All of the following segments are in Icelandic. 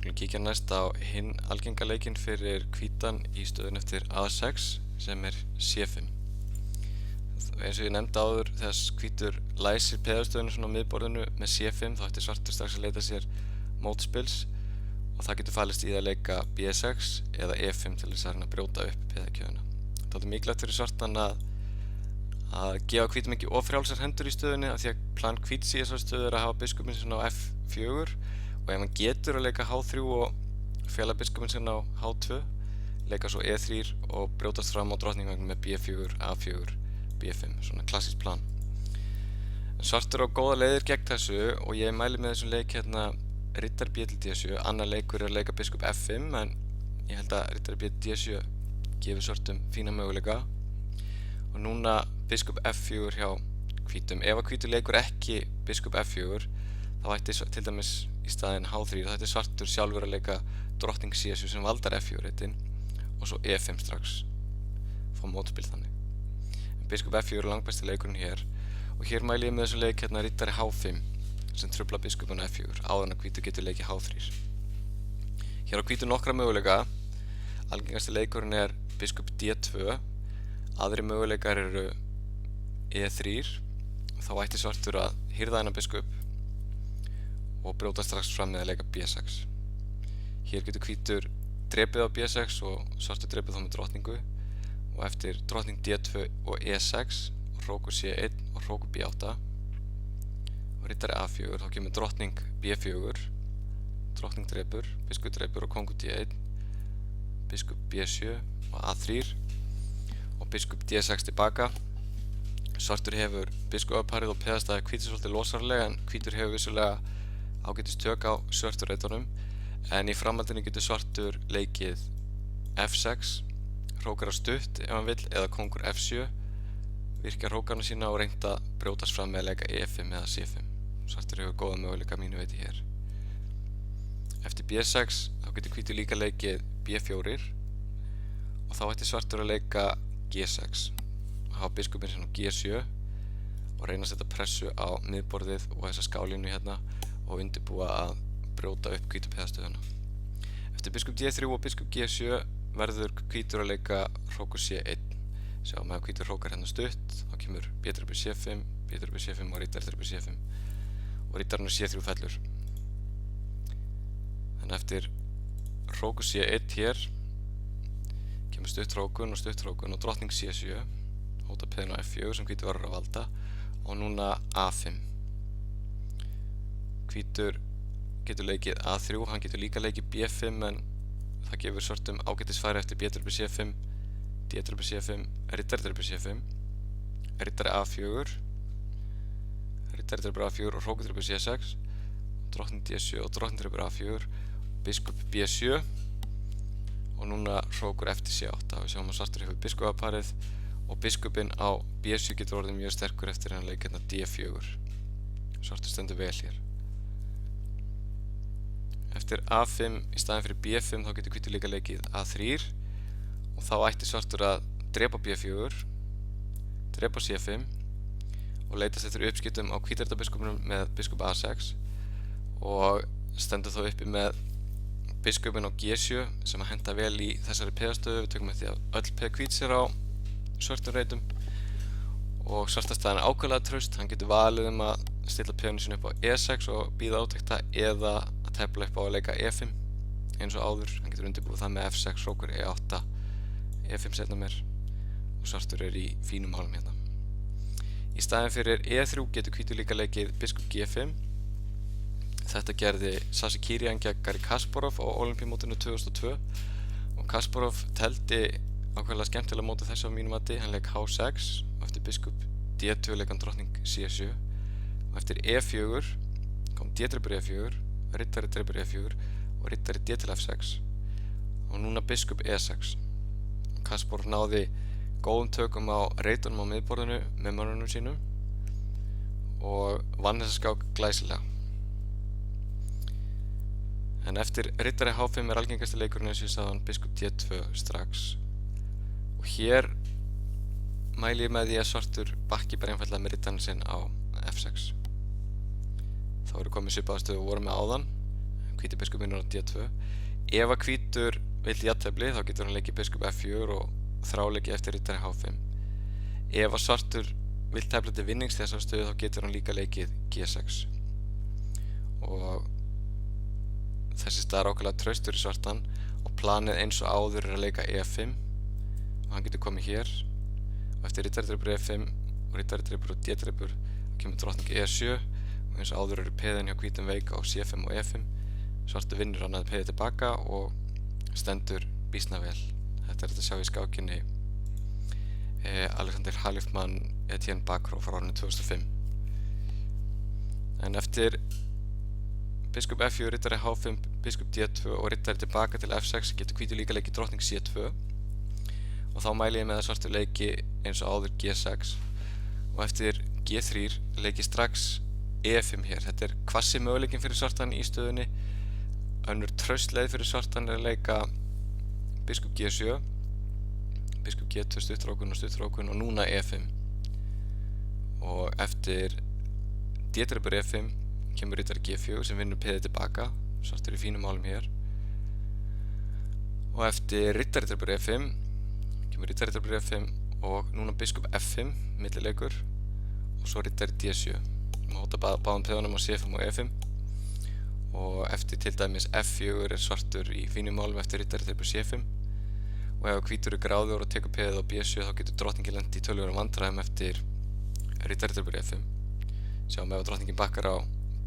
skulum kíkja næst á hinn algenga leikinn fyrir hvítan í stöðun eftir A6 sem C5. Eins og ég nefndi áður, þess hvítur læsir peðastöðuna svona á miðborðinu með C5 þá ætti svartur strax að leita sér mótspils og það getur falist í að leika B6 eða E5 til þess að reyna að brjóta upp peðakjöðuna. Það er mikilvægt fyrir svartan að gefa hvítum ekki ofrjálsar hendur í stöðunni af því að plan hvíts í þessari stöðu að hafa biskupinn sinna á F4 og ef hann getur að leika H3 og fela biskupinn sinna á H2 leika svo E3 og brjótast fram á drottningvagn með B4, A4, B5, svona klassískt plan. Svartur á góða leiðir gegn þessu og ég mæli með þessum leik hérna rittar B til D7, annar leikur að leika biskup F5 en ég held að rittar B til D7 gefur svartum fína möguleika og núna biskup F4 hjá hvítum. Ef að hvítur leikur ekki biskup F4 þá ætti til dæmis í staðinn H3 þá ætti svartur sjálfur að leika drottning C7 sem valdar F4 réttin og svo E5 strax fá mótspil þannig. Biskup F4 er langbæsti leikurinn hér og hér mæli ég með þessum leik hérna rittari H5 sem trufla biskupinn F4 áður en að hvítur getur leikið H3. Hér á hvítur nokkra möguleika. Algengasti leikurinn er biskup D2, aðri möguleikar eru E3 þá ætti svartur að hirða þennan biskup og brjóta strax fram með að leika B6. Hér getur hvítur drepið á B6 og svartur drepið þá með drottningu og eftir drottning D2 og E6 hrókur C1 og hrókur B8 og rittari A4 þá kemur drottning B4 drottning drepur, biskup drepur og kongur D1 biskup B7 og A3 og biskup D6 tilbaka. Svartur hefur biskupaparið og peðastæði hvítur svolítið losarlega en hvítur hefur vissulega ágætis tök á svörturreitunum en í framhaldinu getur svartur leikið F6 hrókar á stutt ef hann vill eða kongur F7 virkja hrókarna sína og reynt að brjótast fram með að leika E5 eða C5. Svartur hefur góða möguleika mínu veiti hér. Eftir B6 þá getur hvítur líka leikið B4 og þá ætti svartur að leika G6 og hafa biskupinn sinna á G7 og reyna að setja pressu á miðborðið og þessa skálínu hérna og undirbúa að brjóta upp hvítu peðastöðuna. Eftir biskup D3 og biskup G7 verður hvítur að leika hrókur C1. Sjáum að hvítur hrókar hérna stutt, þá kemur B-drepur C5, B-drepur C5 og rittar-drepur C5 og rittarinn C3 fellur. Þannig eftir hrókur C1 hér kemur stutt hrókun og drottning C7 hóta peðin á F4 sem hvítur verður að valda og núna A5. Hvítur getur leikið A3, hann getur líka leikið B5 en það gefur svartum ágætisfæri eftir B-drepur C5, D-drepur C5, rittar-drepur C5, rittari A4, rittari-drepur A4 og hrókur-drepur C6, drottning D7 og drottning-drepur A4, biskup B7 og núna hrókur eftir C8. Við sjáum að svartur hefur biskupaparið og biskupinn á B7 getur orðið mjög sterkur eftir hann leik hérna D4. Svartur stendur vel hér. Eftir A5 í staðinn fyrir B5 þá getur hvítur líka leikið A3 og þá ætti svartur að drepa B4, drepa C5 og leitast eftir uppskiptum á hvítardabiskupnum með biskup A6 og stendur þá uppi með biskupinn á G7 sem að henda vel í þessari peðastöðu. Við tökum eftir að öll peð hvíts er á svörtum reitum og svartastæðan er ákveðlega traust. Hann getur valið að stilla peðinu sínu upp á E6 og bíða átekta eða að tefla upp á að leika E5 eins og áður. Hann getur undirbúið það með F6, hrókur E8, E5 setna mér og svartur er í fínum hálum hérna. Í staðinn fyrir E3 getur hvítur líka leikið biskup G5. Þetta gerði Sasi Kirian gegn Garri Kasparov á Ólympíumótinu 2002 og Kasparov teldi ákveðlega skemmtilega mótið þessu á mínu mati. Hann leik H6 og eftir biskup D2 leik hann drottning C7 og eftir E4 kom D-drepur E4, rittari drepur E4 og rittari D til F6 og núna biskup E6. Kasparov náði góðum tökum á reitunum á miðborðinu með mönnunum sínum og vann þessa skák glæsilega. En eftir rittari H5 er algengasti leikurinn eins og ég sagði hann biskup D2 strax og hér mæli ég með því að svartur bakki bara einfallega með rittarinn sinn á F6. Þá eru komið svipaða stöðu og voru með áðan. hvíti biskup vinnur á D2. Ef að hvítur vill jafntefli þá getur hann leikið biskup F4 og þráleiki eftir riddari H5. Ef að svartur vill tefla til vinnings þessar stöðu þá getur hann líka leikið G6. Og þessi stað er ákveðlega traustur í svartan og planið eins og áður er að leika E5 og hann getur komið hér og eftir riddari drepur E5 og riddari drepur og D-drepur þá kemur drottning E7 og eins og áður eru peðin hjá hvítum veik á C5 og E5. Svartur vinnur hann að peðið tilbaka og stendur býsna vel. Þetta er þetta að sjá í skákinni Alexander Halifman Etienne Bacrot frá árinu 2005. En eftir biskup F4, riddari H5, biskup D2 og riddari tilbaka til F6 getur hvítur líka leikið drottning C2 og þá mæli ég með að svartur leiki eins og áður G6 og eftir G3 leiki strax E5 hér. Þetta er hvassi möguleikin fyrir svartan í stöðunni. Önnur traust leið fyrir svartan er að leika biskup G7, biskup G2 stuttrókun og núna E5. Og eftir D-drepur E5 kemur riddari G4 sem vinnur peðið tilbaka, svartur í fínum málum hér. Og eftir riddari drepur E5 kemur riddari drepur E5 og núna biskup F5 millileikur og svo riddari D7. Við hóta báðum peðunum á C5 og E5 og eftir til dæmis F4 er svartur í fínum málum eftir riddari drepur C5 og ef hvítur er gráður og tekur peðið á B7 þá getur drottningin lent í töluverðum vandræðum eftir riddari drepur E5. Sjáum ef drottningin bakkar á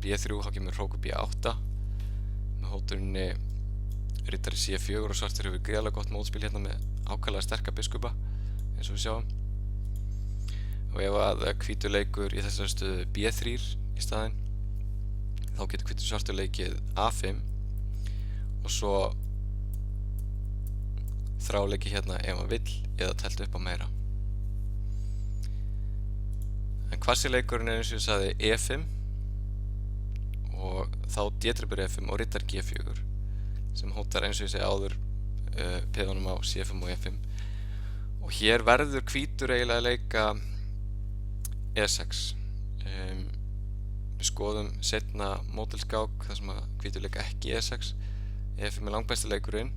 B3 þá kemur hrókur B8 með hótuninni riddari C4 og svartur hefur greiðlega gott mótspil hérna með ákaflega sterka biskupa eins og við sjáum. Og ef að hvítur leikur í þessari stöðu B3 í staðinn þá getur hvítur svartur leikið A5 og svo þráleiki hérna ef hann vill eða telt upp á meira. En hvassi leikurinn er eins og ég sagði E5 og þá D-drepur E5 og riddari G4 sem hótar eins og ég segi áður peðunum á C5 og E5 og hér verður hvítur eiginlega að leika E6. Við skoðum seinna módelskák þar sem að hvítur leika ekki E6. E5 er langbæsti leikurinn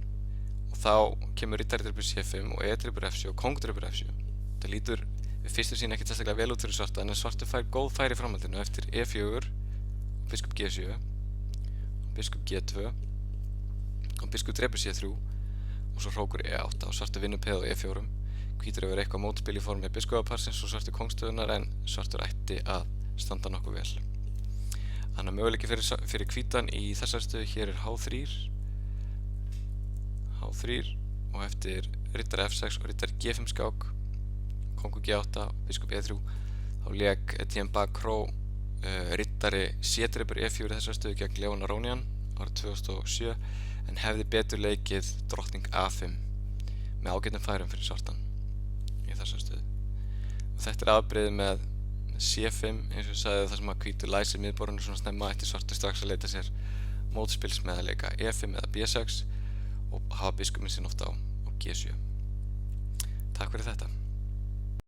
og þá kemur riddari drepur C5 og E-drepur F7 og kóngur drepur F7. Þetta lítur við fyrstu sín ekki sérstaklega vel út fyrir svarta en svartur fær góð færi í framhaldinu eftir E4 biskup G7, biskup G2 og biskup drepur C3 og svo hrókur E8 og svartur vinnur peð á E4. Hvítur hefur eitthvað mótspil í formi biskupaparsins og svartur kongstöðunar en svartur ætti að standa nokkuð vel. Þannig að möguleiki fyrir hvítan í þessari stöðu hér er H3 og eftir riddari F6 og riddari G5 skák, kongur G8, biskup E3 þá lék Etienne Bacrot riddari C-drepur E4 í þessari stöðu gegn Leon Aronian árið 2007 en hefði betur leikið drottning A5 með ágætum færum fyrir svartan í þessari stöðu. Og þetta er afbrigðið með C5 eins og ég sagði þar sem að hvítur læsir miðborðinu svona snemma eftir svartur strax að leita sér mótspils með að leika E5 eða B6 og hafa biskupinn sinn ofta á G7. Takk fyrir þetta.